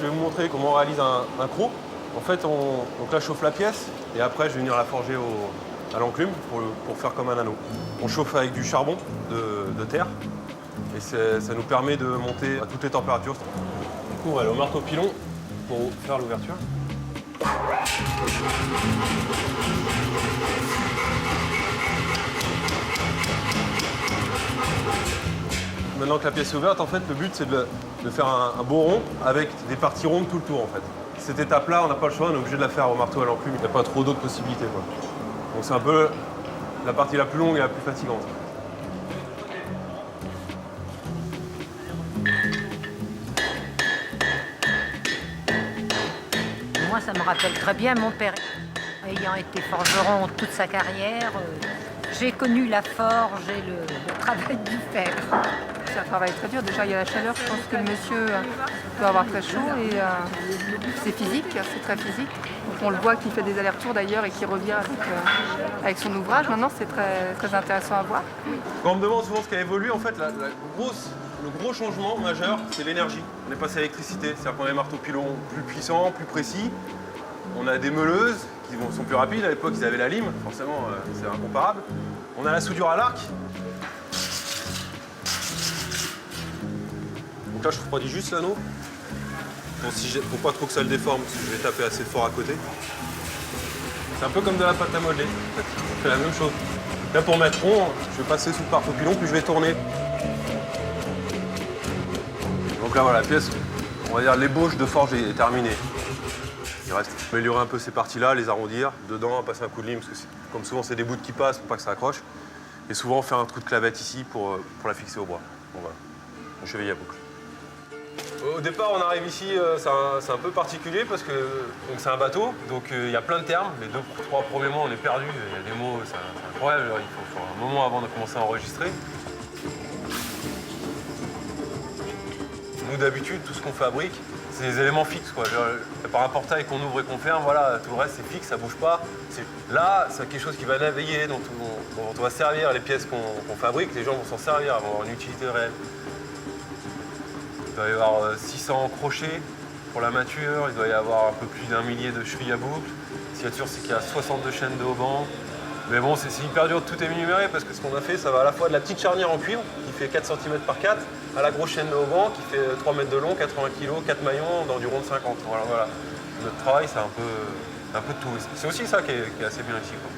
je vais vous montrer comment on réalise un croc. En fait, donc là, je chauffe la pièce et après, je vais venir la forger à l'enclume pour faire comme un anneau. On chauffe avec du charbon de terre et ça nous permet de monter à toutes les températures. Du coup, on va aller au marteau pilon pour faire l'ouverture. Maintenant que la pièce est ouverte, en fait, le but c'est de faire un beau rond avec des parties rondes tout le tour en fait. Cette étape-là, on n'a pas le choix, on est obligé de la faire au marteau à l'enclume. Il n'y a pas trop d'autres possibilités, quoi. Donc c'est un peu la partie la plus longue et la plus fatigante. Moi, ça me rappelle très bien mon père. Ayant été forgeron toute sa carrière, j'ai connu la forge et le travail du fer. C'est un travail très dur. Déjà, il y a la chaleur. Je pense que le monsieur doit avoir très chaud et c'est physique, c'est très physique. On le voit qu'il fait des allers-retours d'ailleurs et qu'il revient avec son ouvrage. Maintenant, c'est très, très intéressant à voir. Quand on me demande souvent ce qui a évolué, en fait, le gros changement majeur, c'est l'énergie. On est passé à l'électricité, c'est-à-dire qu'on a des marteaux pilons plus puissants, plus précis. On a des meuleuses qui sont plus rapides. À l'époque, ils avaient la lime, forcément, c'est incomparable. On a la soudure à l'arc. Donc là, je refroidis juste l'anneau pour pas trop que ça le déforme, parce que je vais taper assez fort à côté. C'est un peu comme de la pâte à modeler, en fait. On fait la même chose. Là, pour mettre rond, je vais passer sous le marteau pilon, puis je vais tourner. Donc là, voilà, la pièce, on va dire l'ébauche de forge est terminée. Il reste améliorer un peu ces parties-là, les arrondir. Dedans, passer un coup de lime, parce que comme souvent, c'est des bouts qui passent pour pas que ça accroche. Et souvent, faire un trou de clavette ici pour la fixer au bois. Bon, voilà, on cheville à boucle. Au départ, on arrive ici, c'est un peu particulier parce que c'est un bateau, donc il y a plein de termes. Les 2-3 premiers mois, on est perdu. Il y a des mots, c'est incroyable. Alors, il faut un moment avant de commencer à enregistrer. Nous, d'habitude, tout ce qu'on fabrique, c'est des éléments fixes, quoi. Par un portail qu'on ouvre et qu'on ferme, voilà, tout le reste, c'est fixe, ça bouge pas. Là, c'est quelque chose qui va naviguer, dont on va servir les pièces qu'on fabrique. Les gens vont s'en servir, vont avoir une utilité réelle. Il doit y avoir 600 crochets pour la mâture, il doit y avoir un peu plus d'1 millier de chevilles à boucle. Ce qu'il y a de sûr, c'est qu'il y a 62 chaînes de haubans. Mais bon, c'est hyper dur de tout énumérer parce que ce qu'on a fait, ça va à la fois de la petite charnière en cuivre qui fait 4 cm par 4 à la grosse chaîne de haubans qui fait 3 mètres de long, 80 kg, 4 maillons dans du rond de 50. Voilà. Notre travail, c'est un peu de tout. C'est aussi ça qui est assez bien ici, quoi.